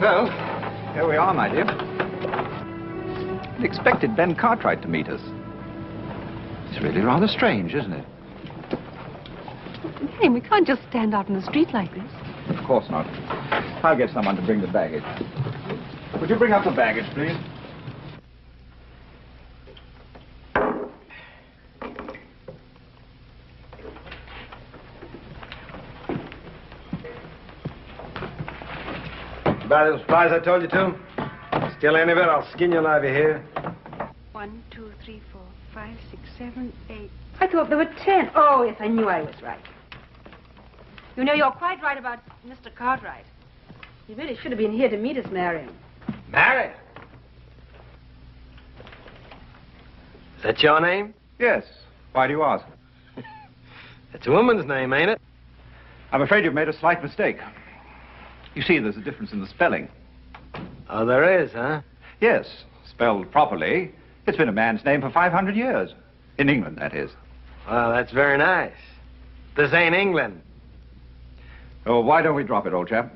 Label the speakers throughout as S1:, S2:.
S1: Well, here we are, my dear. I expected Ben Cartwright to meet us. It's really rather strange, isn't it?
S2: Hey, we can't just stand out in the street like this.
S1: Of course not. I'll get someone to bring the baggage. Would you bring up the baggage, please?
S3: Buy those supplies I told you to? Steal any of it, I'll skin you alive, you hear?
S2: 1, 2, 3, 4, 5, 6, 7, 8. I thought there were 10. Oh, yes, I knew I was right. You know, you're quite right about Mr. Cartwright. He really should have been here to meet us, Marion.
S3: Marion? Is that your name?
S1: Yes. Why do you ask?
S3: It's a woman's name, ain't it?
S1: I'm afraid you've made a slight mistake. You see, there's a difference in the spelling.
S3: Oh, there is, huh?
S1: Yes, spelled properly. It's been a man's name for 500 years. In England, that is.
S3: Well, that's very nice. This ain't England.
S1: Oh, why don't we drop it, old chap?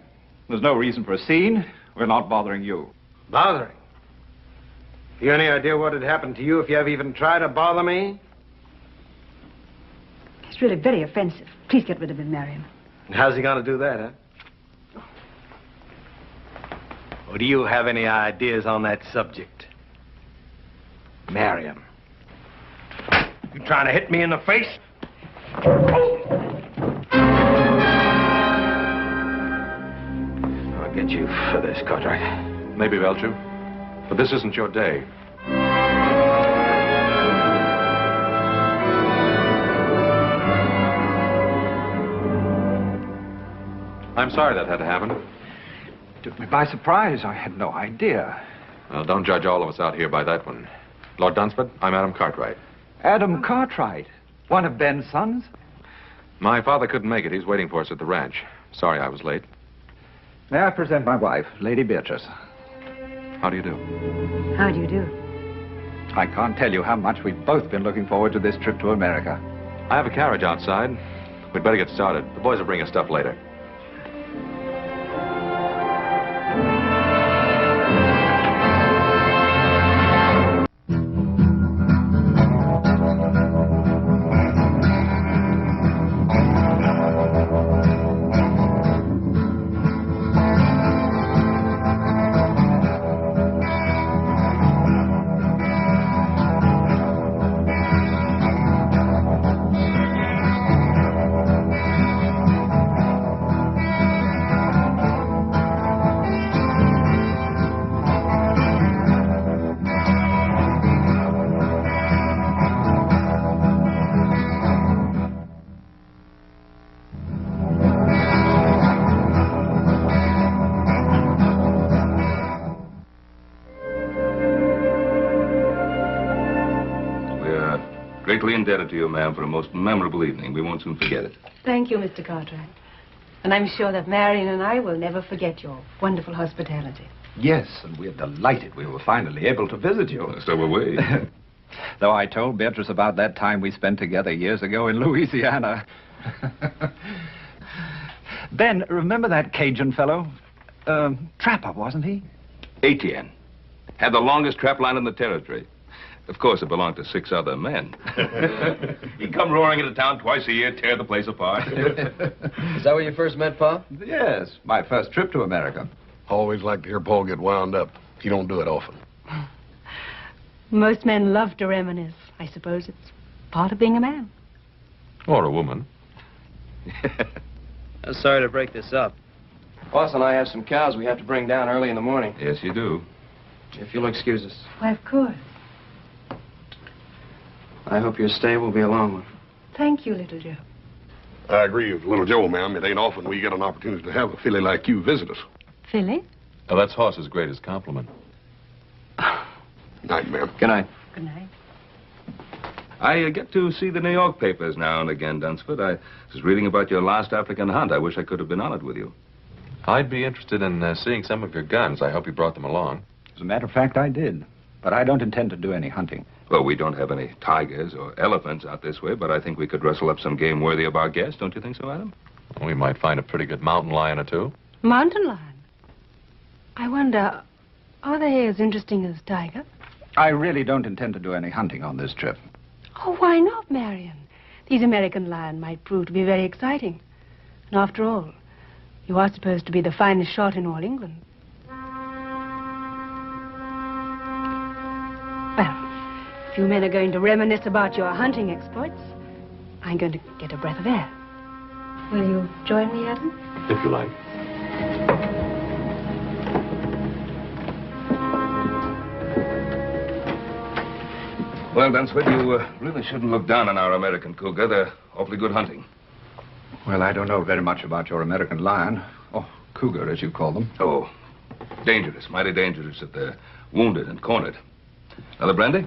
S1: There's no reason for a scene. We're not bothering you.
S3: Bothering? You any idea what would happen to you if you ever even tried to bother me?
S2: He's really very offensive. Please get rid of him, Marion.
S3: How's he gonna do that, huh? Or do you have any ideas on that subject? Marion. You trying to hit me in the face? I'll get you for this, Cartwright.
S4: Maybe, Belcher, but this isn't your day. I'm sorry that had to happen.
S1: Took me by surprise. I had no idea.
S4: Well, don't judge all of us out here by that one. Lord Dunsford, I'm Adam Cartwright.
S1: Adam Cartwright? One of Ben's sons?
S4: My father couldn't make it. He's waiting for us at the ranch. Sorry I was late.
S1: May I present my wife, Lady Beatrice?
S4: How do you do?
S2: How do you do?
S1: I can't tell you how much we've both been looking forward to this trip to America.
S4: I have a carriage outside. We'd better get started. The boys will bring us stuff later.
S5: Greatly indebted to you, ma'am, for a most memorable evening. We won't soon forget it.
S2: Thank you, Mr. Cartwright. And I'm sure that Marion and I will never forget your wonderful hospitality.
S1: Yes, and we're delighted we were finally able to visit you.
S5: So were we.
S1: Though I told Beatrice about that time we spent together years ago in Louisiana. Ben, remember that Cajun fellow? Trapper, wasn't he?
S5: Etienne. Had the longest trap line in the territory. Of course, it belonged to 6 other men. He'd come roaring into town twice a year, tear the place apart.
S6: Is that where you first met Pa?
S1: Yes, my first trip to America.
S7: Always like to hear Paul get wound up. He don't do it often.
S2: Most men love to reminisce. I suppose it's part of being a man.
S4: Or a woman.
S6: I'm sorry to break this up. Boss and I have some cows we have to bring down early in the morning.
S5: Yes, you do.
S6: If you'll excuse us.
S2: Why, of course.
S6: I hope your stay will be a long one.
S2: Thank you, little Joe.
S7: I agree with little Joe, ma'am. It ain't often we get an opportunity to have a filly like you visit us.
S2: Philly?
S4: Well, that's Hoss's greatest compliment.
S7: Night, ma'am.
S6: Good night.
S2: Good night.
S5: I get to see the New York papers now and again, Dunsford. I was reading about your last African hunt. I wish I could have been on it with you.
S4: I'd be interested in seeing some of your guns. I hope you brought them along.
S1: As a matter of fact, I did. But I don't intend to do any hunting.
S5: Well, we don't have any tigers or elephants out this way, but I think we could rustle up some game worthy of our guest. Don't you think so, Adam?
S4: We might find a pretty good mountain lion or two.
S2: Mountain lion? I wonder, are they as interesting as tiger?
S1: I really don't intend to do any hunting on this trip.
S2: Oh, why not, Marion? These American lion might prove to be very exciting. And after all, you are supposed to be the finest shot in all England. Well, if you men are going to reminisce about your hunting exploits, I'm going to get a breath of air. Will you join me, Adam?
S4: If you like.
S5: Well, Dunsford, you really shouldn't look down on our American cougar. They're awfully good hunting.
S1: Well, I don't know very much about your American lion. Oh, cougar, as you call them.
S5: Oh, dangerous, mighty dangerous if they're wounded and cornered. Another brandy?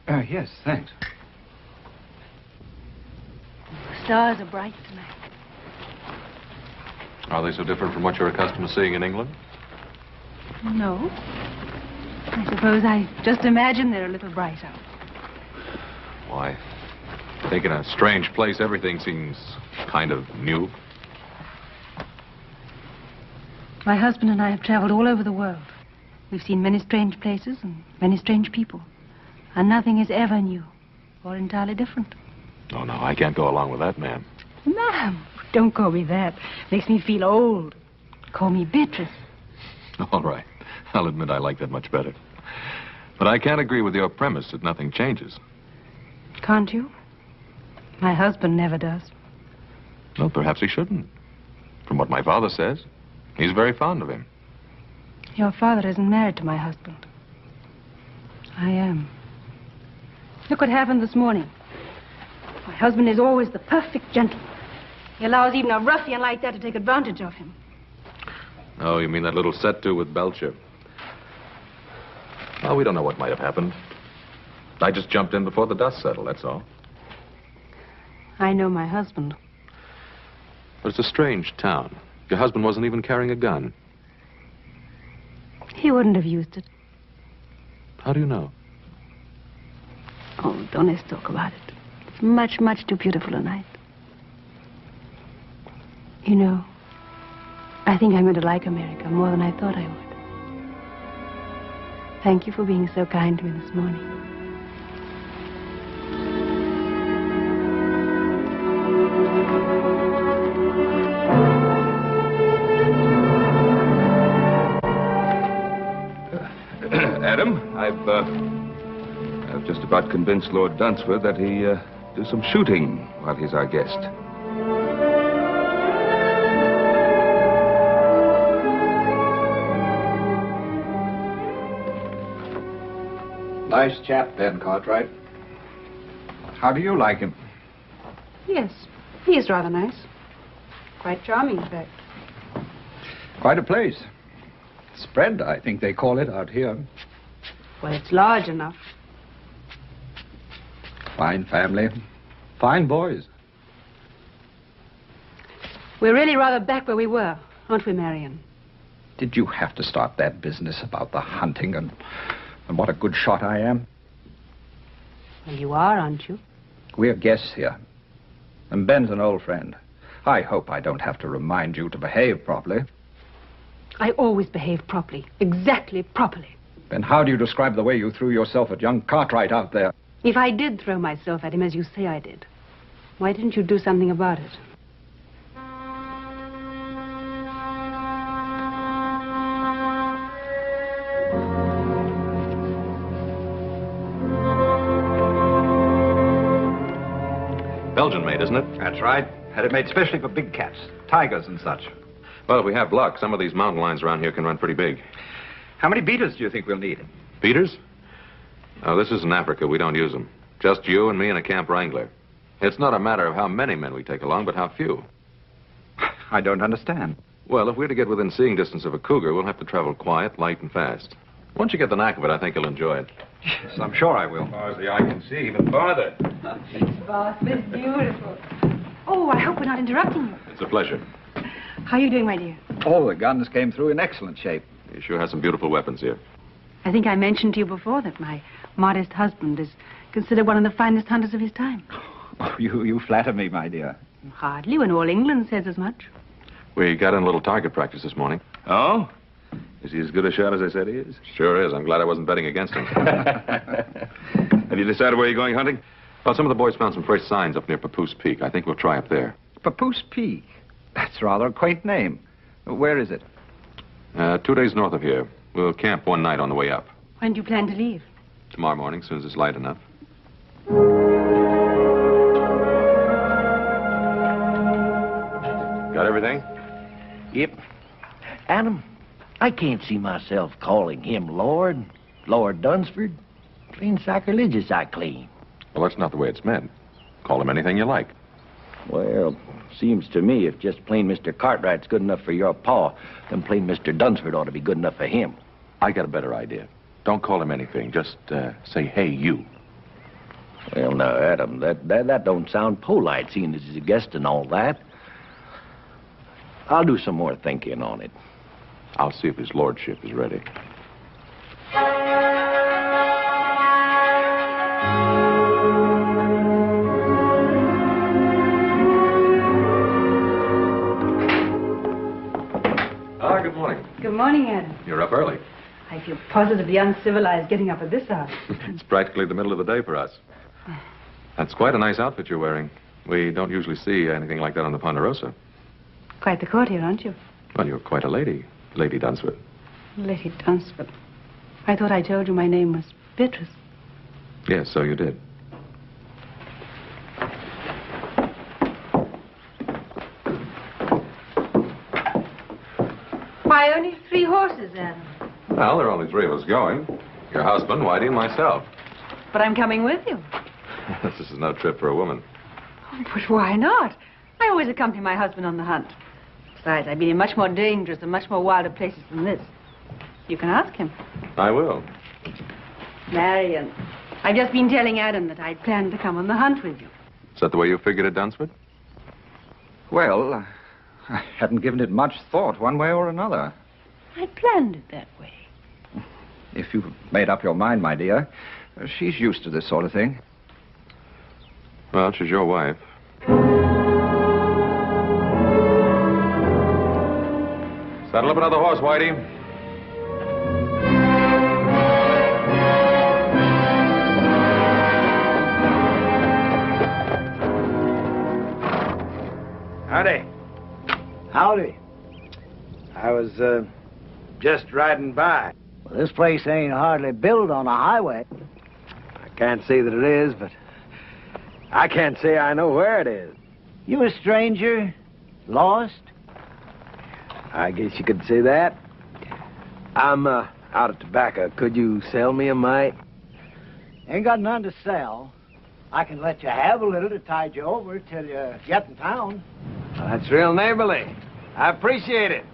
S1: Yes, thanks.
S2: The stars are bright tonight.
S4: Are they so different from what you're accustomed to seeing in England?
S2: No. I suppose I just imagine they're a little brighter.
S4: Why, I think in a strange place, everything seems kind of new.
S2: My husband and I have traveled all over the world. We've seen many strange places and many strange people. And nothing is ever new or entirely different.
S4: Oh, no, I can't go along with that, ma'am.
S2: Ma'am, don't call me that. Makes me feel old. Call me Beatrice.
S4: All right. I'll admit I like that much better. But I can't agree with your premise that nothing changes.
S2: Can't you? My husband never does.
S4: Well, perhaps he shouldn't. From what my father says, he's very fond of him.
S2: Your father isn't married to my husband. I am. Look what happened this morning. My husband is always the perfect gentleman. He allows even a ruffian like that to take advantage of him.
S4: Oh, you mean that little set-to with Belcher? Well, we don't know what might have happened. I just jumped in before the dust settled, that's all.
S2: I know my husband.
S4: But it's a strange town. Your husband wasn't even carrying a gun.
S2: He wouldn't have used it.
S4: How do you know?
S2: Oh, don't let's talk about it. It's much, much too beautiful a night. You know, I think I'm going to like America more than I thought I would. Thank you for being so kind to me this morning.
S5: Adam, I've just about convinced Lord Dunsford that he do some shooting while he's our guest.
S1: Nice chap, Ben Cartwright. How do you like him?
S2: Yes, he is rather nice. Quite charming, in fact.
S1: Quite a place. Spread, I think they call it out here.
S2: Well, it's large enough.
S1: Fine family. Fine boys.
S2: We're really rather back where we were, aren't we, Marion?
S1: Did you have to start that business about the hunting and what a good shot I am?
S2: Well, you are, aren't you?
S1: We're guests here. And Ben's an old friend. I hope I don't have to remind you to behave properly.
S2: I always behave properly. Exactly properly.
S1: Then how do you describe the way you threw yourself at young Cartwright out there?
S2: If I did throw myself at him as you say I did, why didn't you do something about it?
S4: Belgian made, isn't it?
S1: That's right. Had it made especially for big cats, tigers and such.
S4: Well, if we have luck, some of these mountain lions around here can run pretty big.
S1: How many beaters do you think we'll need?
S4: Beaters? Oh, this isn't Africa. We don't use them. Just you and me and a camp wrangler. It's not a matter of how many men we take along, but how few.
S1: I don't understand.
S4: Well, if we're to get within seeing distance of a cougar, we'll have to travel quiet, light, and fast. Once you get the knack of it, I think you'll enjoy it.
S1: Yes, I'm sure I will.
S5: As far as the eye can see, even farther.
S2: Boss, it's beautiful. Oh, I hope we're not interrupting you.
S4: It's a pleasure.
S2: How are you doing, my dear?
S1: All the guns came through in excellent shape.
S4: You sure have some beautiful weapons here.
S2: I think I mentioned to you before that my modest husband is considered one of the finest hunters of his time.
S1: Oh, you flatter me, my dear.
S2: Hardly, when all England says as much.
S4: We got in a little target practice this morning.
S5: Oh? Is he as good a shot as I said he is?
S4: Sure is. I'm glad I wasn't betting against him.
S5: Have you decided where you're going hunting?
S4: Well, some of the boys found some fresh signs up near Papoose Peak. I think we'll try up there.
S1: Papoose Peak. That's rather a quaint name. Where is it?
S4: 2 days north of here. We'll camp one night on the way up.
S2: When do you plan to leave?
S4: Tomorrow morning, as soon as it's light enough. Got everything?
S8: Yep. Adam, I can't see myself calling him Lord. Lord Dunsford. Plain sacrilegious, I claim.
S4: Well, that's not the way it's meant. Call him anything you like.
S8: Well, seems to me if just plain Mr. Cartwright's good enough for your pa, then plain Mr. Dunsford ought to be good enough for him.
S4: I got a better idea. Don't call him anything. Just say, hey, you.
S8: Well, now, Adam, that don't sound polite, seeing as he's a guest and all that. I'll do some more thinking on it.
S4: I'll see if his lordship is ready. Good morning.
S2: Good morning, Adam.
S4: You're up early.
S2: I feel positively uncivilized getting up at this hour.
S4: It's practically the middle of the day for us. That's quite a nice outfit you're wearing. We don't usually see anything like that on the Ponderosa.
S2: Quite the courtier, aren't you?
S4: Well, you're quite a lady, Lady Dunsford.
S2: Lady Dunsford. I thought I told you my name was Beatrice.
S4: Yes, so you did.
S2: Why, only 3 horses, Adam.
S4: Well, there are only 3 of us going. Your husband, Whitey, and myself.
S2: But I'm coming with you.
S4: This is no trip for a woman.
S2: Oh, but why not? I always accompany my husband on the hunt. Besides, I've been in much more dangerous and much more wilder places than this. You can ask him.
S4: I will.
S2: Marion, I've just been telling Adam that I'd planned to come on the hunt with you.
S4: Is that the way you figured it, Dunsford?
S1: Well, I hadn't given it much thought one way or another.
S2: I planned it that way.
S1: If you've made up your mind, my dear, she's used to this sort of thing.
S4: Well, she's your wife. Saddle up another horse, Whitey.
S3: Howdy.
S8: Howdy.
S3: I was, just riding by.
S8: Well, this place ain't hardly built on a highway.
S3: I can't say that it is, but I can't say I know where it is.
S8: You a stranger? Lost?
S3: I guess you could say that. I'm, out of tobacco. Could you sell me a mite?
S8: Ain't got none to sell. I can let you have a little to tide you over till you get in town.
S3: Well, that's real neighborly. I appreciate it.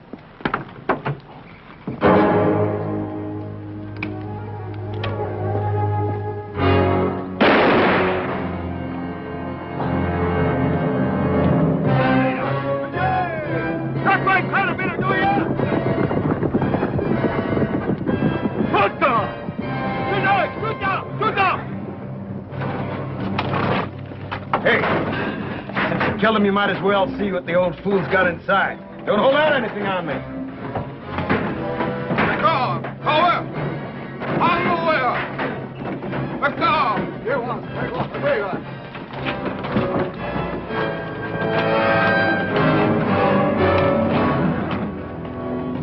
S3: Tell them you might as well see what the old fool's got inside. Don't hold out anything on me.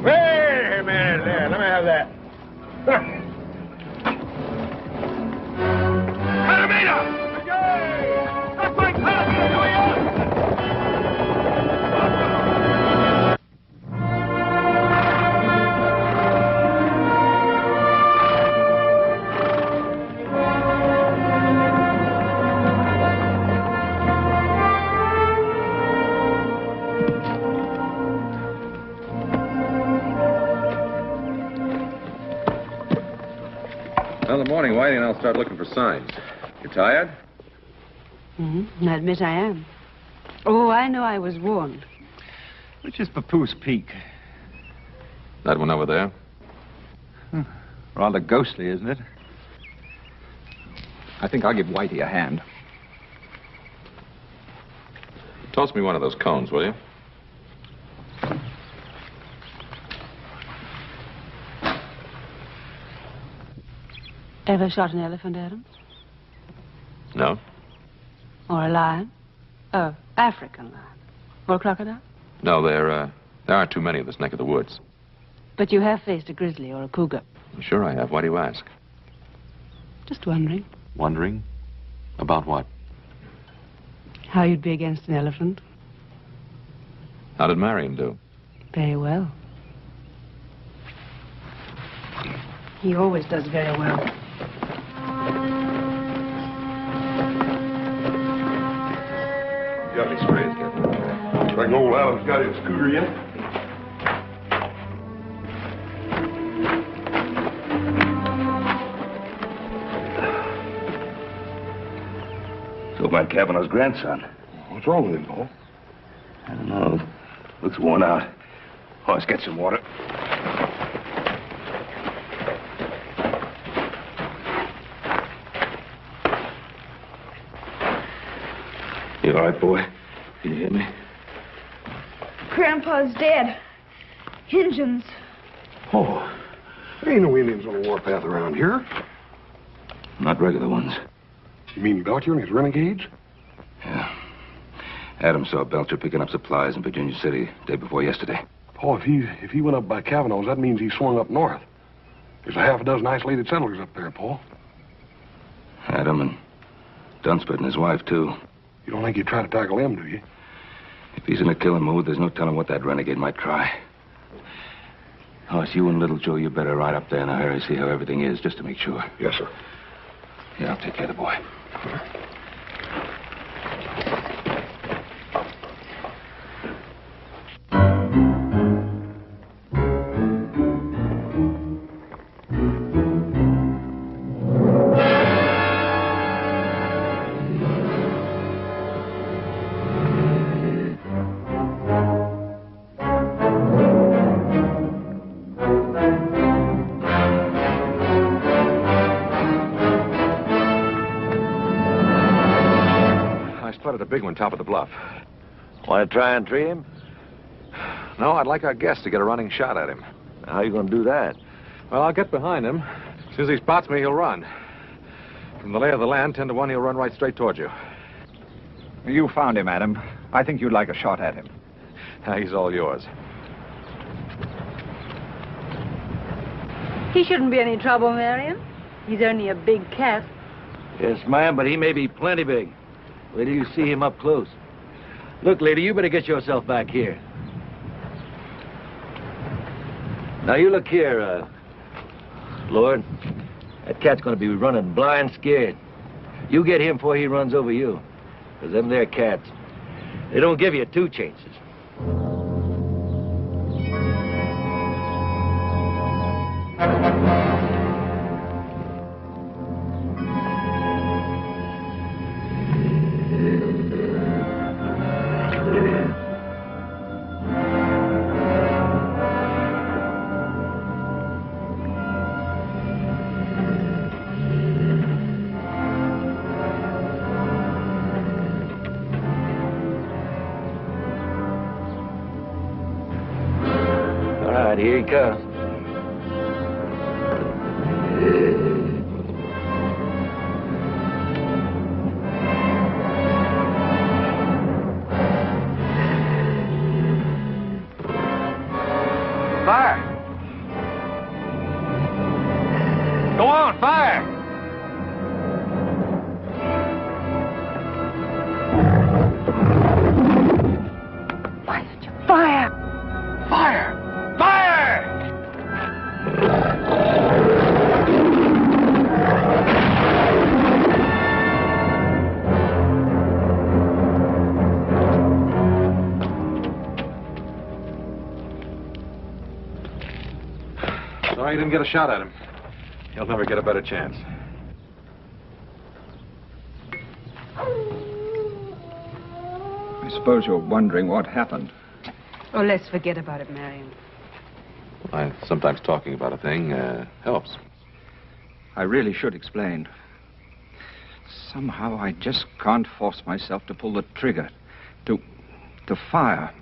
S3: Wait a minute there. Let me have that.
S4: Well, in the morning, Whitey and I'll start looking for signs. You tired?
S2: Mm-hmm. I admit I am. Oh, I know I was warned.
S1: Which is Papoose Peak.
S4: That one over there?
S1: Rather ghostly, isn't it? I think I'll give Whitey a hand.
S4: Toss me one of those cones, will you?
S2: Ever shot an elephant, Adam?
S4: No?
S2: Or a lion? A African lion? Or a crocodile?
S4: No, there aren't too many in this neck of the woods.
S2: But you have faced a grizzly or a cougar.
S4: Sure I have. Why do you ask?
S2: Just wondering
S4: Wondering? About what?
S2: how you'd be against an elephant.
S4: How did Marion do?
S2: Very well. He always does very well.
S4: Got any sprays, Captain?
S7: Reckon old Adam's got his scooter yet?
S5: So my Kavanaugh's grandson.
S7: What's wrong with him, Paul?
S5: I don't know. Looks worn out. Oh, let's get some water. You all right, boy? Can you hear me?
S9: Grandpa's dead. Injuns.
S7: Oh, there ain't no Indians on the warpath around here.
S5: Not regular ones.
S7: You mean Belcher and his renegades?
S5: Yeah. Adam saw Belcher picking up supplies in Virginia City day before yesterday.
S7: Paul, if he went up by Kavanaugh's, that means he swung up north. There's a half a dozen isolated settlers up there, Paul.
S5: Adam and Dunsford and his wife, too.
S7: You don't think he'd try to tackle them, do you?
S5: If he's in a killing mood, there's no telling what that renegade might try. Oh, it's you and Little Joe. You better ride up there in a hurry, see how everything is, just to make sure.
S7: Yes, sir.
S5: Yeah, I'll take care of the boy.
S4: A big one top of the bluff.
S8: Want to try and tree him?
S4: No, I'd like our guest to get a running shot at him.
S8: How are you going to do that?
S4: Well, I'll get behind him. As soon as he spots me, he'll run. From the lay of the land, 10 to 1, he'll run right straight towards you.
S1: You found him, Adam. I think you'd like a shot at him.
S4: He's all yours.
S2: He shouldn't be any trouble, Marion. He's only a big cat.
S8: Yes, ma'am, but he may be plenty big. Wait till you see him up close. Look, lady, you better get yourself back here. Now, you look here, Lord. That cat's going to be running blind scared. You get him before he runs over you. Because them there cats, they don't give you 2 chances. Here he comes.
S1: Fire! Go on, fire!
S2: Why did you fire?
S1: Fire!
S4: Sorry you didn't get a shot at him. He'll never get a better chance.
S1: I suppose you're wondering what happened.
S2: Oh, let's forget about it, Marion.
S4: Sometimes talking about a thing helps.
S1: I really should explain. Somehow I just can't force myself to pull the trigger, to fire.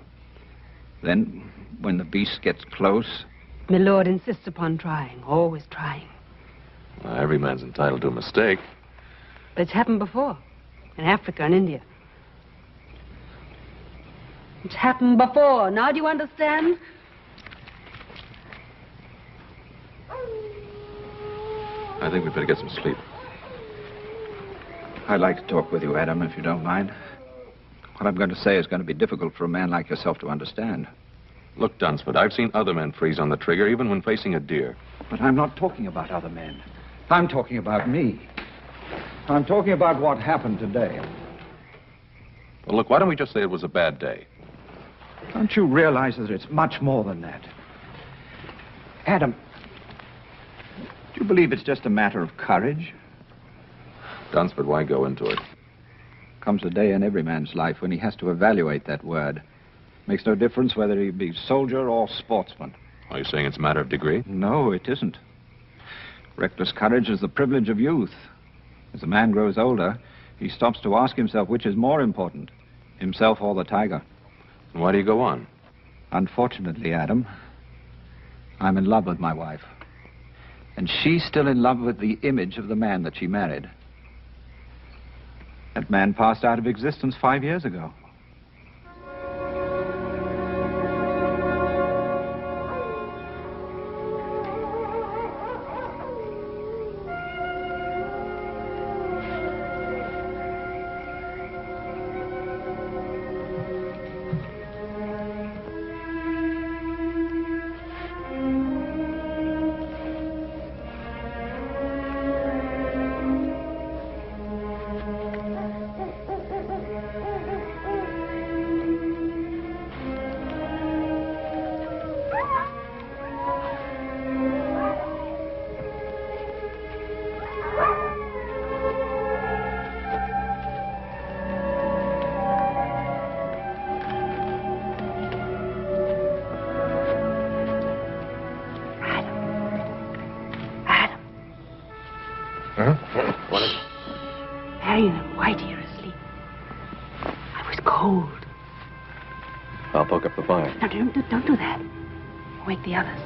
S1: Then, when the beast gets close...
S2: My lord insists upon trying, always trying.
S4: Every man's entitled to a mistake.
S2: But it's happened before. In Africa and India. It's happened before. Now do you understand?
S4: I think we'd better get some sleep.
S1: I'd like to talk with you, Adam, if you don't mind. What I'm going to say is going to be difficult for a man like yourself to understand.
S4: Look, Dunsford, I've seen other men freeze on the trigger, even when facing a deer.
S1: But I'm not talking about other men. I'm talking about me. I'm talking about what happened today.
S4: Well, look, why don't we just say it was a bad day?
S1: Don't you realize that it's much more than that? Adam, do you believe it's just a matter of courage?
S4: Dunsford, why go into it?
S1: Comes a day in every man's life when he has to evaluate that word. Makes no difference whether he be soldier or sportsman.
S4: Are you saying it's a matter of degree?
S1: No, it isn't. Reckless courage is the privilege of youth. As a man grows older, he stops to ask himself which is more important, himself or the tiger.
S4: Why do you go on?
S1: Unfortunately, Adam, I'm in love with my wife. And she's still in love with the image of the man that she married. That man passed out of existence 5 years ago.
S4: What is it?
S2: Marion and Whitey are asleep. I was cold.
S4: I'll poke up the fire.
S2: No, don't do that. Wake the others.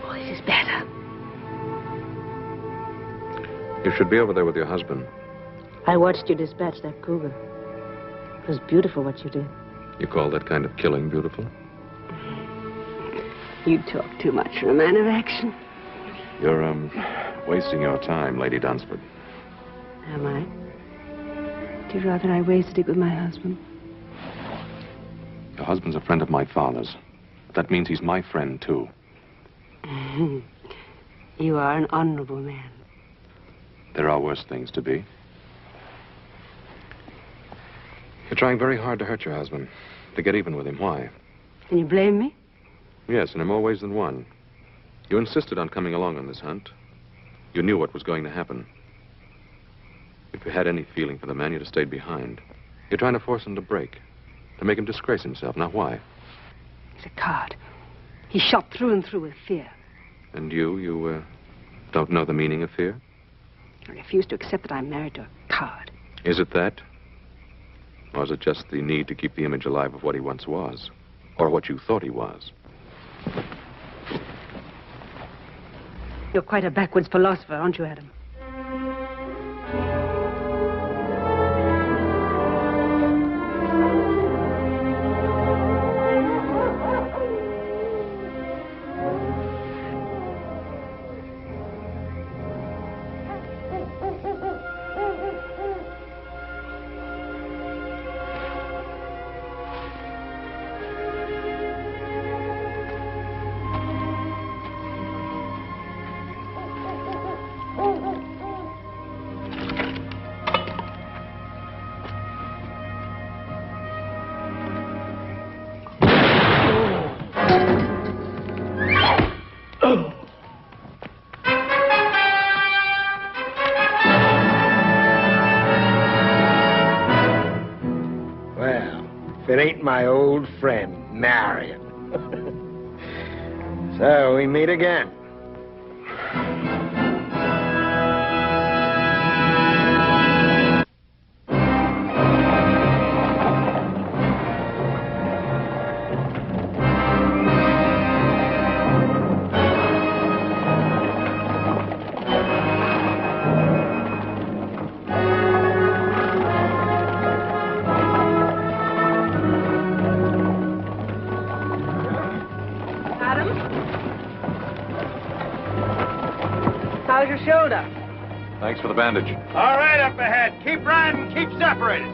S2: Oh, this is better.
S4: You should be over there with your husband.
S2: I watched you dispatch that cougar. It was beautiful what you did.
S4: You call that kind of killing beautiful?
S2: You talk too much for a man of action.
S4: You're, wasting your time, Lady Dunsford.
S2: Am I? Do you rather I wasted it with my husband?
S4: Your husband's a friend of my father's. That means he's my friend, too.
S2: You are an honorable man.
S4: There are worse things to be. You're trying very hard to hurt your husband, to get even with him. Why?
S2: Can you blame me?
S4: Yes, and in more ways than one. You insisted on coming along on this hunt. You knew what was going to happen. If you had any feeling for the man, you'd have stayed behind. You're trying to force him to break, to make him disgrace himself. Now, why?
S2: He's a coward. He's shot through and through with fear.
S4: And you don't know the meaning of fear?
S2: I refuse to accept that I'm married to a coward.
S4: Is it that? Or is it just the need to keep the image alive of what he once was? Or what you thought he was?
S2: You're quite a backwards philosopher, aren't you, Adam?
S3: It ain't my old friend, Marion. So, we meet again.
S2: Adam. How's your shoulder?
S4: Thanks for the bandage.
S3: All right, up ahead. Keep riding, keep separated.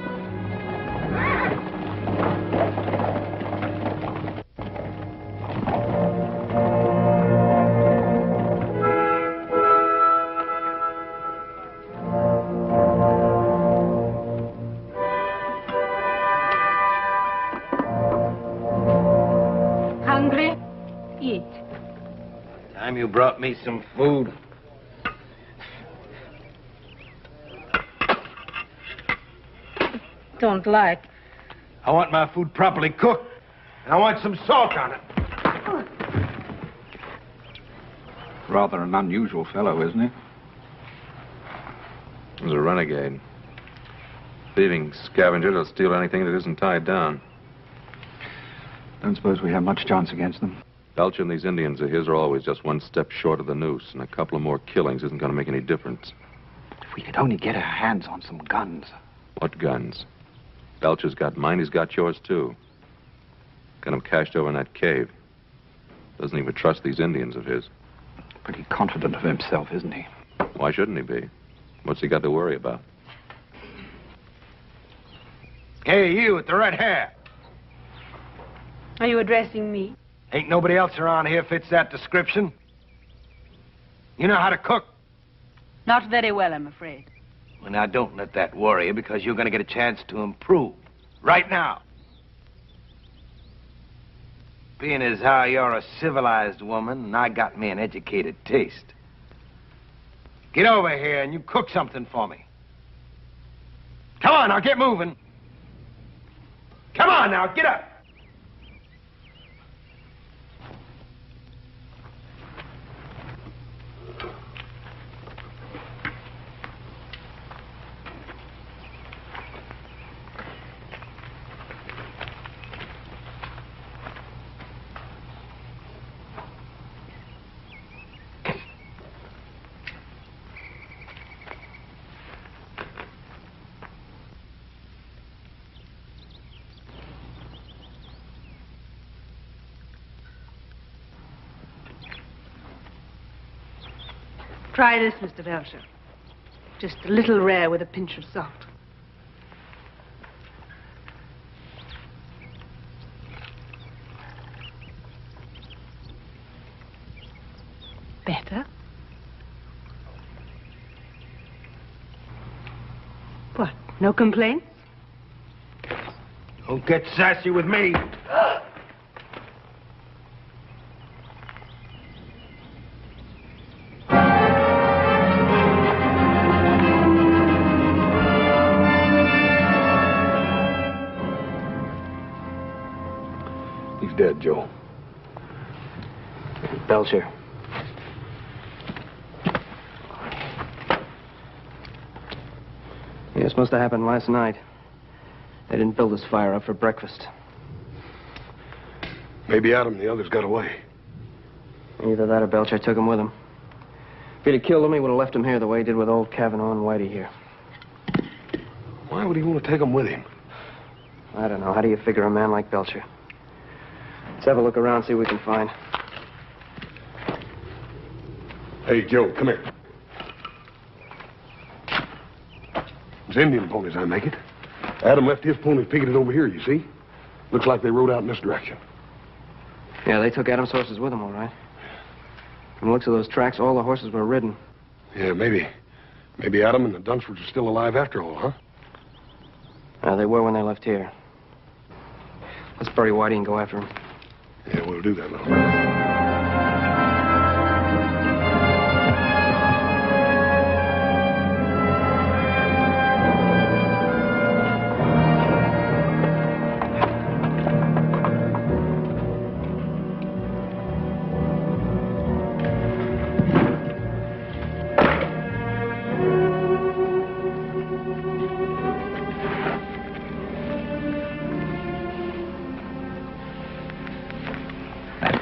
S2: Hungry? Eat.
S3: Time you brought me some food.
S2: Don't like.
S3: I want my food properly cooked, and I want some salt on it.
S1: Rather an unusual fellow, isn't he?
S4: He's a renegade. Thieving scavenger that'll steal anything that isn't tied down.
S1: Don't suppose we have much chance against them.
S4: Belcher and these Indians of his are always just one step short of the noose, and a couple of more killings isn't going to make any difference.
S1: If we could only get our hands on some guns.
S4: What guns? Belcher's got mine, he's got yours, too. Got him cached over in that cave. Doesn't even trust these Indians of his.
S1: Pretty confident of himself, isn't he?
S4: Why shouldn't he be? What's he got to worry about?
S3: Hey, you with the red hair.
S2: Are you addressing me?
S3: Ain't nobody else around here fits that description. You know how to cook?
S2: Not very well, I'm afraid.
S3: Well, now, don't let that worry you, because you're going to get a chance to improve. Right now. Being as how you're a civilized woman, and I got me an educated taste. Get over here and you cook something for me. Come on, now, get moving. Come on, now, get up.
S2: Try this, Mr. Belcher. Just a little rare with a pinch of salt. Better? What, no complaints?
S3: Don't get sassy with me.
S7: Dead, Joe.
S6: Belcher. Yeah, this must have happened last night. They didn't build this fire up for breakfast.
S7: Maybe Adam and the others got away.
S6: Either that or Belcher took him with him. If he'd have killed him, he would have left him here the way he did with old Kavanaugh and Whitey here.
S7: Why would he want to take them with him?
S6: I don't know. How do you figure a man like Belcher? Let's have a look around, see what we can find.
S7: Hey, Joe, come here. It's Indian ponies, I make it. Adam left his ponies picketed over here, you see? Looks like they rode out in this direction.
S6: Yeah, they took Adam's horses with them, all right. From the looks of those tracks, all the horses were ridden.
S7: Yeah, maybe Adam and the Dunsfords are still alive after all, huh?
S6: They were when they left here. Let's bury Whitey and go after him.
S7: Yeah, we'll do that, now.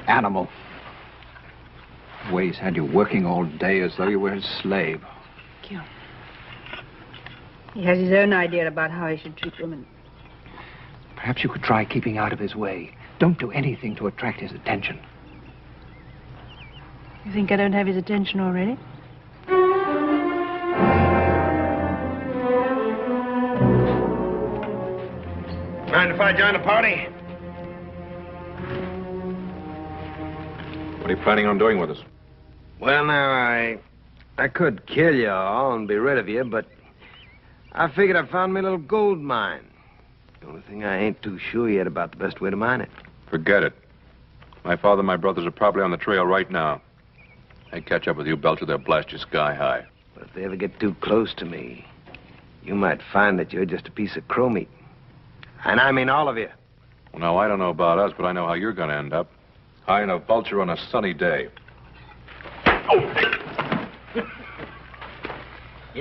S1: Animal. Ways had you working all day as though you were his slave.
S2: Thank you. He has his own idea about how he should treat women.
S1: Perhaps you could try keeping out of his way. Don't do anything to attract his attention.
S2: You think I don't have his attention already?
S3: Mind if I join the party?
S4: What are you planning on doing with us?
S3: Well, now, I could kill you all and be rid of you, but I figured I found me a little gold mine. The only thing I ain't too sure yet about the best way to mine it.
S4: Forget it. My father and my brothers are probably on the trail right now. They catch up with you, Belcher, they'll blast you sky high.
S3: But if they ever get too close to me, you might find that you're just a piece of crow meat. And I mean all of you.
S4: Well, now, I don't know about us, but I know how you're going to end up. High in a vulture on a sunny day.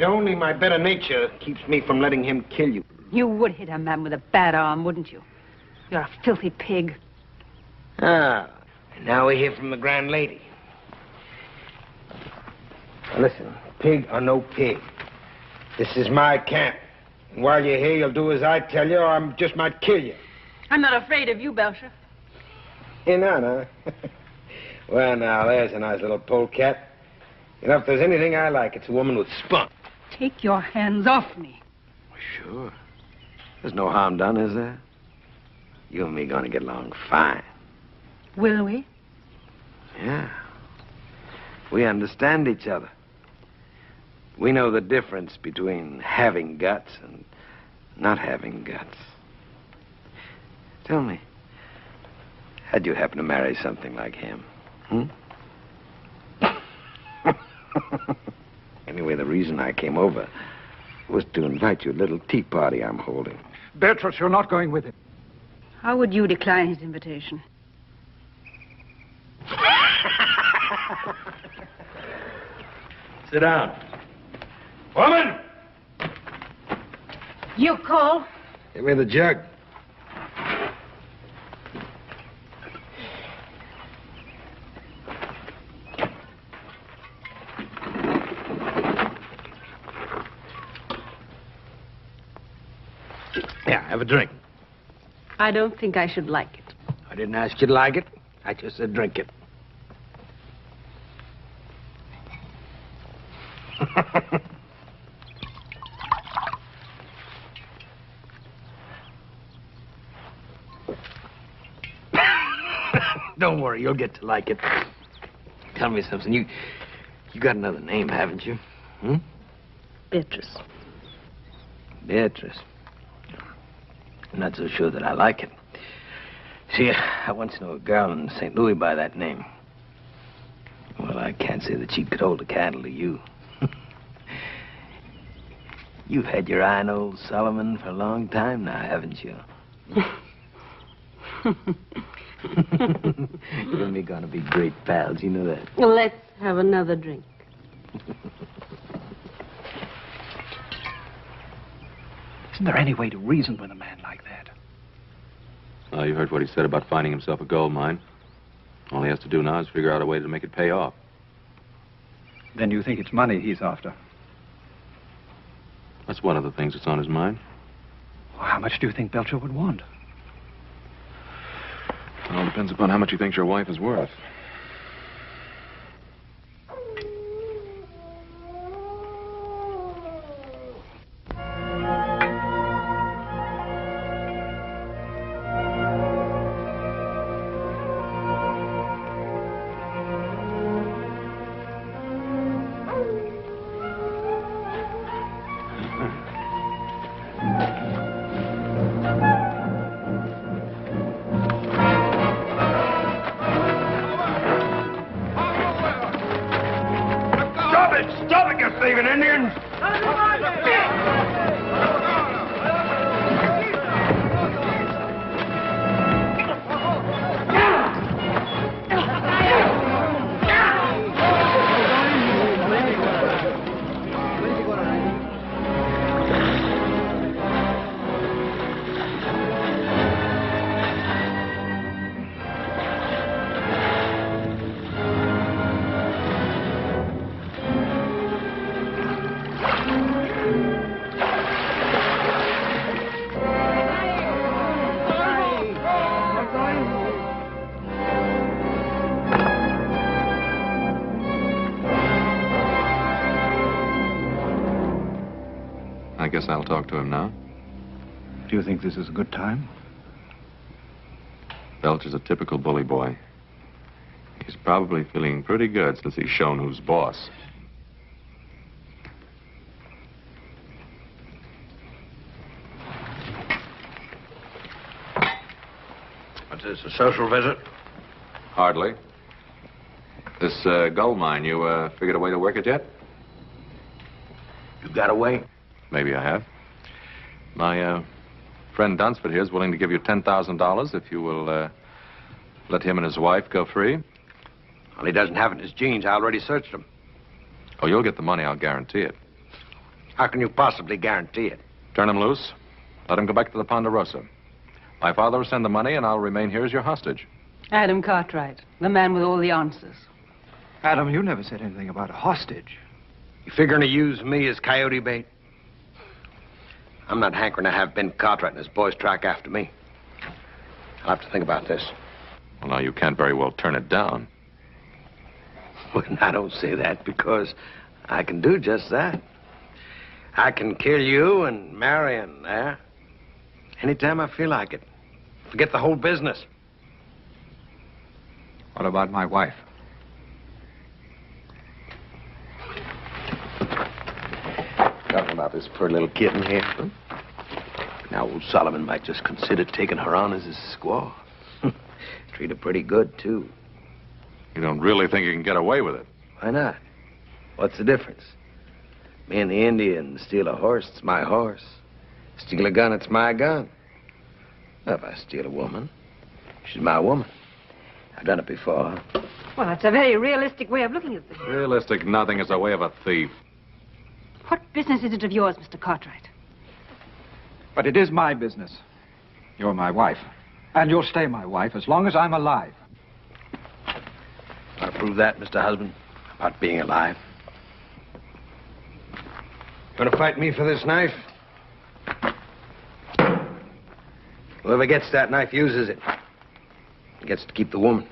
S3: Only my better nature keeps me from letting him kill you.
S2: You would hit a man with a bad arm, wouldn't you? You're a filthy pig.
S3: Ah, and now we hear from the grand lady. Now listen, pig or no pig, this is my camp. And while you're here, you'll do as I tell you, or I just might kill you.
S2: I'm not afraid of you, Belcher.
S3: You're not, huh? Well, now, there's a nice little polecat. If there's anything I like, it's a woman with spunk.
S2: Take your hands off me.
S3: Sure. There's no harm done, is there? You and me gonna get along fine.
S2: Will we?
S3: Yeah. We understand each other. We know the difference between having guts and not having guts. Tell me, how'd you happen to marry something like him? Anyway, the reason I came over was to invite you to a little tea party I'm holding.
S1: Beatrice, you're not going with him.
S2: How would you decline his invitation?
S3: Sit down. Woman!
S2: You call?
S3: Give me the jug. Yeah, have a drink.
S2: I don't think I should like it.
S3: I didn't ask you to like it. I just said drink it. Don't worry, you'll get to like it. Tell me something. You got another name, haven't you?
S2: Beatrice.
S3: Beatrice. I'm not so sure that I like it. See, I once knew a girl in St. Louis by that name. Well, I can't say that she could hold a candle to you. You've had your eye on old Solomon for a long time now, haven't you? You and me gonna be great pals, you know that?
S2: Well, let's have another drink.
S1: Isn't there any way to reason with a man like that?
S4: Well, you heard what he said about finding himself a gold mine. All he has to do now is figure out a way to make it pay off.
S1: Then you think it's money he's after?
S4: That's one of the things that's on his mind.
S1: Well, how much do you think Belcher would want?
S4: It all depends upon how much he thinks your wife is worth. guess I'll talk to him now.
S1: Do you think this is a good time?
S4: Belcher's a typical bully boy. He's probably feeling pretty good since he's shown who's boss.
S8: What's this, a social visit?
S4: Hardly. This gold mine, you figured a way to work it yet?
S8: You got away?
S4: Maybe I have. My friend Dunsford here is willing to give you $10,000 if you will let him and his wife go free.
S8: Well, he doesn't have it in his jeans. I already searched them.
S4: Oh, you'll get the money, I'll guarantee it.
S8: How can you possibly guarantee it?
S4: Turn him loose. Let him go back to the Ponderosa. My father will send the money, and I'll remain here as your hostage.
S2: Adam Cartwright, the man with all the answers.
S1: Adam, you never said anything about a hostage.
S8: You figuring to use me as coyote bait? I'm not hankering to have Ben Cartwright and his boys track after me. I'll have to think about this.
S4: Well, now, you can't very well turn it down.
S8: Well, I don't say that because I can do just that. I can kill you and Marion there anytime I feel like it. Forget the whole business.
S1: What about my wife?
S8: Talking about this poor little kitten here. Huh? Now, old Solomon might just consider taking her on as his squaw. Treat her pretty good, too.
S4: You don't really think you can get away with it?
S8: Why not? What's the difference? Me and the Indian steal a horse, it's my horse. Steal a gun, it's my gun. Well, if I steal a woman, she's my woman. I've done it before.
S2: Well, that's a very realistic way of looking at things.
S4: Realistic nothing is the way of a thief.
S2: What business is it of yours, Mr. Cartwright?
S1: But it is my business. You're my wife. And you'll stay my wife as long as I'm alive.
S8: I'll prove that, Mr. Husband, about being alive. Gonna fight me for this knife? Whoever gets that knife uses it. He gets to keep the woman.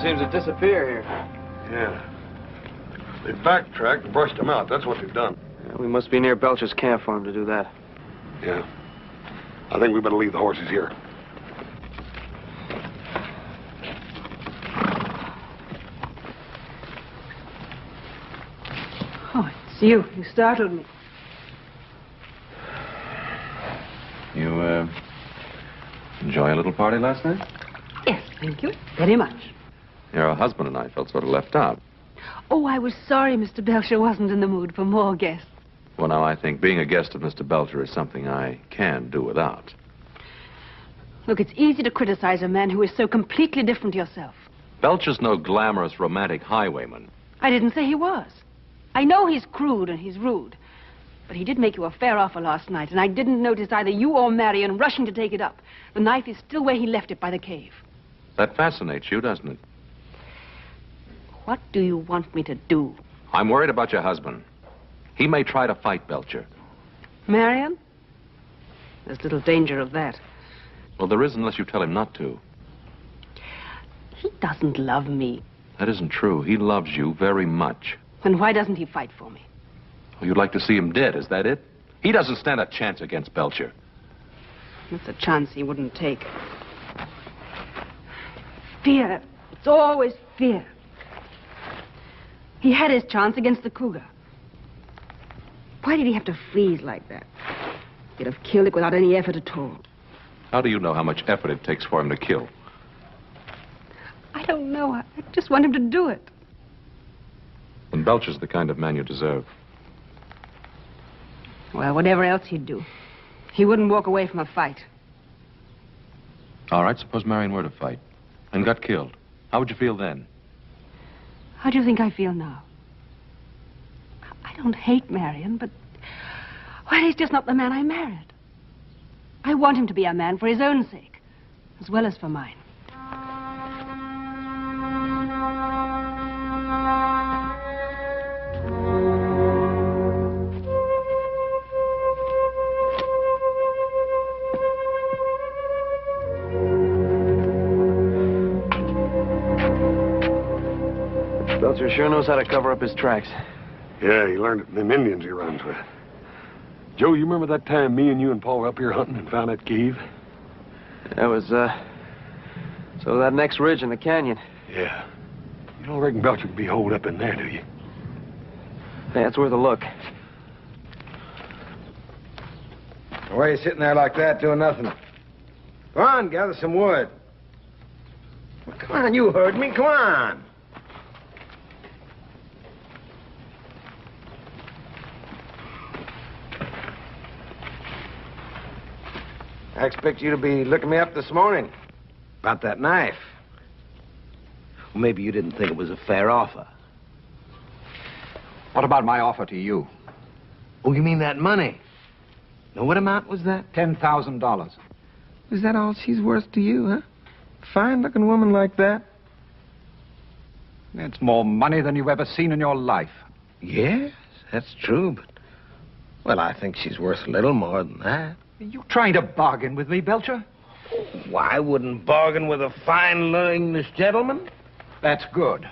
S6: Seems to disappear here.
S7: Yeah. They backtracked and brushed him out. That's what they've done.
S6: Yeah, we must be near Belcher's camp for him to do that.
S7: Yeah. I think we better leave the horses here.
S2: Oh, it's you. You startled me.
S4: You, enjoy a little party last night?
S2: Yes, thank you. Very much.
S4: Your husband and I felt sort of left out.
S2: Oh, I was sorry Mr. Belcher wasn't in the mood for more guests.
S4: Well, now, I think being a guest of Mr. Belcher is something I can do without.
S2: Look, it's easy to criticize a man who is so completely different to yourself.
S4: Belcher's no glamorous, romantic highwayman.
S2: I didn't say he was. I know he's crude and he's rude. But he did make you a fair offer last night, and I didn't notice either you or Marion rushing to take it up. The knife is still where he left it by the cave.
S4: That fascinates you, doesn't it?
S2: What do you want me to do?
S4: I'm worried about your husband. He may try to fight Belcher.
S2: Marion? There's little danger of that.
S4: Well, there is unless you tell him not to.
S2: He doesn't love me.
S4: That isn't true. He loves you very much.
S2: Then why doesn't he fight for me?
S4: Well, you'd like to see him dead, is that it? He doesn't stand a chance against Belcher.
S2: That's a chance he wouldn't take. Fear. It's always fear. He had his chance against the cougar. Why did he have to freeze like that? He'd have killed it without any effort at all.
S4: How do you know how much effort it takes for him to kill?
S2: I don't know. I just want him to do it.
S4: And Belcher's the kind of man you deserve.
S2: Well, whatever else he'd do, he wouldn't walk away from a fight.
S4: All right, suppose Marion were to fight and got killed. How would you feel then?
S2: How do you think I feel now? I don't hate Marion, but... well, he's just not the man I married. I want him to be a man for his own sake, as well as for mine.
S6: Belcher sure knows how to cover up his tracks.
S7: Yeah, he learned it from them Indians he runs with. Joe, you remember that time me and you and Paul were up here hunting and found that cave?
S6: That was, so that next ridge in the canyon.
S7: Yeah. You don't reckon Belcher could be holed up in there, do you?
S6: Yeah, it's worth a look.
S3: Why are you sitting there like that doing nothing? Go on, gather some wood. Well, come on, you heard me. Come on. I expect you to be looking me up this morning about that knife. Well, maybe you didn't think it was a fair offer.
S1: What about my offer to you?
S3: Oh, you mean that money? Now, what amount was that?
S1: $10,000.
S3: Is that all she's worth to you, huh? Fine-looking woman like that?
S1: It's more money than you've ever seen in your life.
S3: Yes, that's true, but... Well, I think she's worth a little more than that.
S1: Are you trying to bargain with me, Belcher?
S3: Why, I wouldn't bargain with a fine English gentleman.
S1: That's good.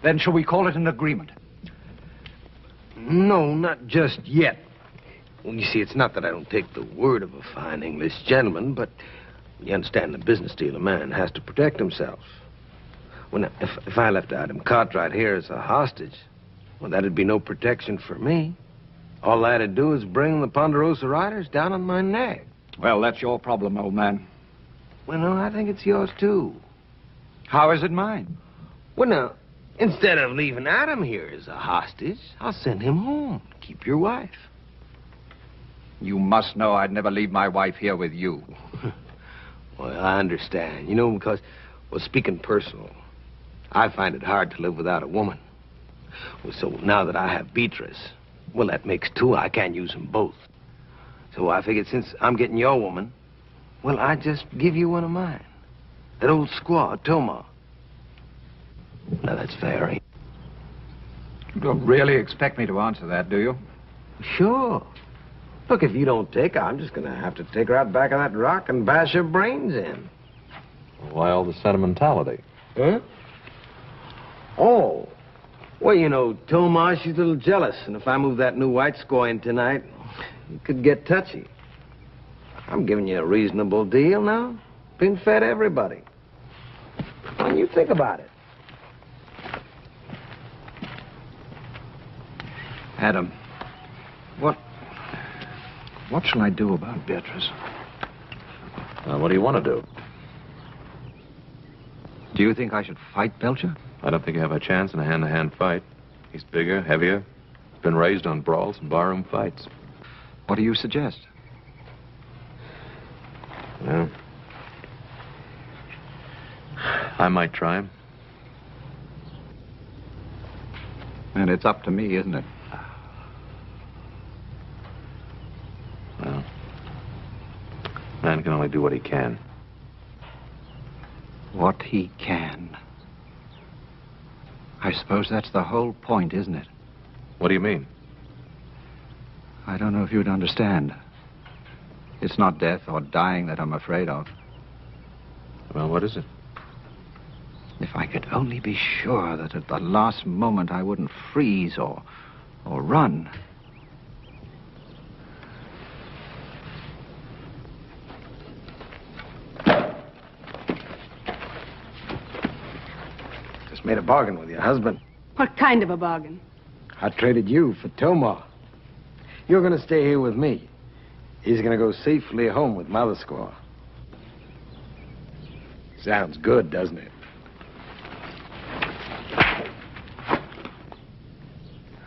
S1: Then shall we call it an agreement?
S3: No, not just yet. Well, you see, it's not that I don't take the word of a fine English gentleman, but you understand the business deal, a man has to protect himself. Well, now, if I left Adam Cartwright here as a hostage, well, that'd be no protection for me. All I had to do is bring the Ponderosa riders down on my neck.
S1: Well, that's your problem, old man.
S3: Well, no, I think it's yours, too.
S1: How is it mine?
S3: Well, now, instead of leaving Adam here as a hostage, I'll send him home. Keep your wife.
S1: You must know I'd never leave my wife here with you.
S3: Well, I understand. You know, because, well, speaking personal, I find it hard to live without a woman. Well, so now that I have Beatrice, well, that makes two. I can't use them both. So I figured since I'm getting your woman, well, I just give you one of mine. That old squaw, Toma. Now, that's fair, ain't it?
S1: You don't really expect me to answer that, do you?
S3: Sure. Look, if you don't take her, I'm just going to have to take her out back of that rock and bash her brains in.
S4: Why all the sentimentality?
S3: Huh? Oh. Well, you know, Toma, she's a little jealous, and if I move that new white squaw in tonight, it could get touchy. I'm giving you a reasonable deal now. Been fed everybody. When you think about it.
S1: Adam, what shall I do about Beatrice?
S4: What do you want to do?
S1: Do you think I should fight Belcher?
S4: I don't think you have a chance in a hand-to-hand fight. He's bigger, heavier. Been raised on brawls and barroom fights.
S1: What do you suggest?
S4: Well, I might try him.
S1: And it's up to me, isn't it?
S4: Well, man can only do what he can.
S1: What he can. I suppose that's the whole point, isn't it?
S4: What do you mean?
S1: I don't know if you'd understand. It's not death or dying that I'm afraid of.
S4: Well, what is it?
S1: If I could only be sure that at the last moment I wouldn't freeze or run.
S3: Just made a bargain with your husband.
S2: What kind of a bargain?
S3: I traded you for Toma. You're going to stay here with me. He's going to go safely home with Mother Squaw. Sounds good, doesn't it?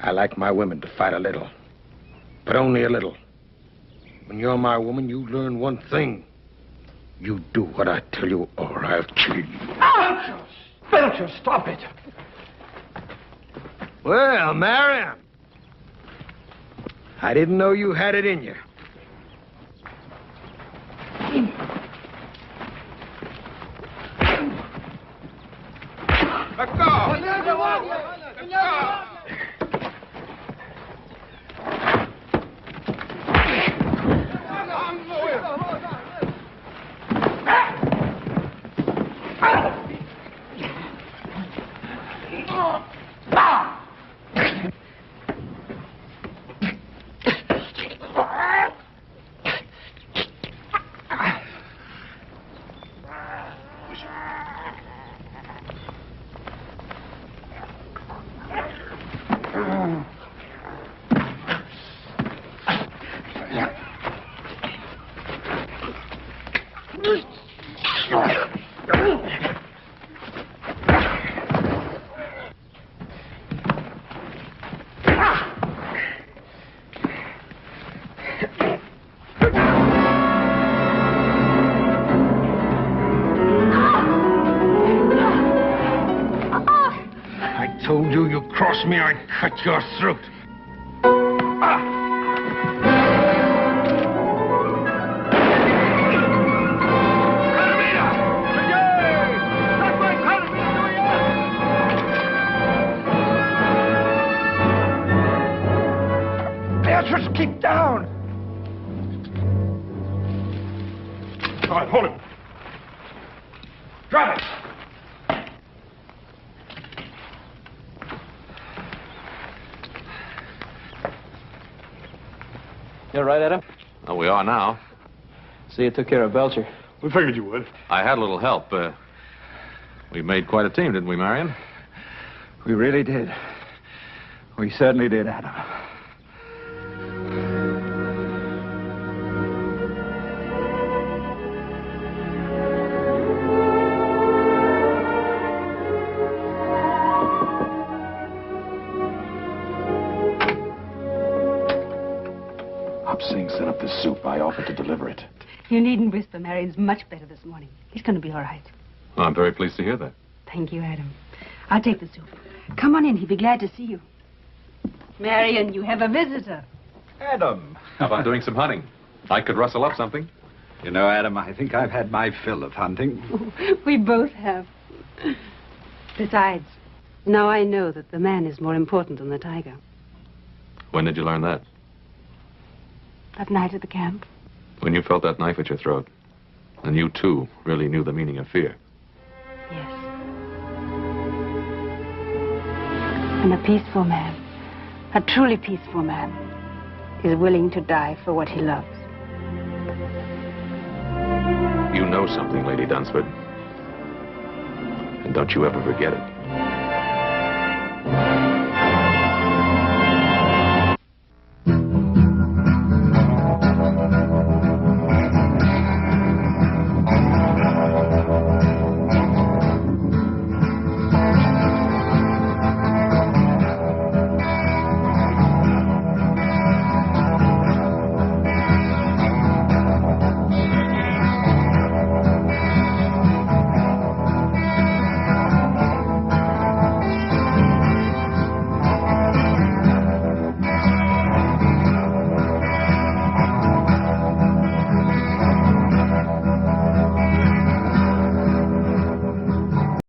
S3: I like my women to fight a little, but only a little. When you're my woman, you learn one thing. You do what I tell you, or I'll kill you.
S1: Belcher! Belcher, stop it!
S3: Well, Marion, I didn't know you had it in you.
S5: Let go! Let go!
S3: told you you crossed me, I'd cut your throat.
S1: Beatrice, keep down!
S7: All right, hold him.
S1: Drop it!
S6: You all right, Adam?
S4: Oh, we are now.
S6: So you took care of Belcher.
S7: We figured you would.
S4: I had a little help. We made quite a team, didn't we, Marion?
S1: We really did. We certainly did, Adam.
S10: Singh set up the soup. I offered to deliver it.
S2: You needn't whisper. Marion's much better this morning. He's going to be all right.
S4: Well, I'm very pleased to hear that.
S2: Thank you, Adam. I'll take the soup. Come on in. He'll be glad to see you. Marion, you have a visitor.
S1: Adam.
S4: How about doing some hunting? I could rustle up something.
S1: You know, Adam, I think I've had my fill of hunting.
S2: We both have. Besides, now I know that the man is more important than the tiger.
S4: When did you learn that?
S2: That night at the camp.
S4: When you felt that knife at your throat. And you, too, really knew the meaning of fear.
S2: Yes. And a peaceful man, a truly peaceful man, is willing to die for what he loves.
S4: You know something, Lady Dunsford. And don't you ever forget it.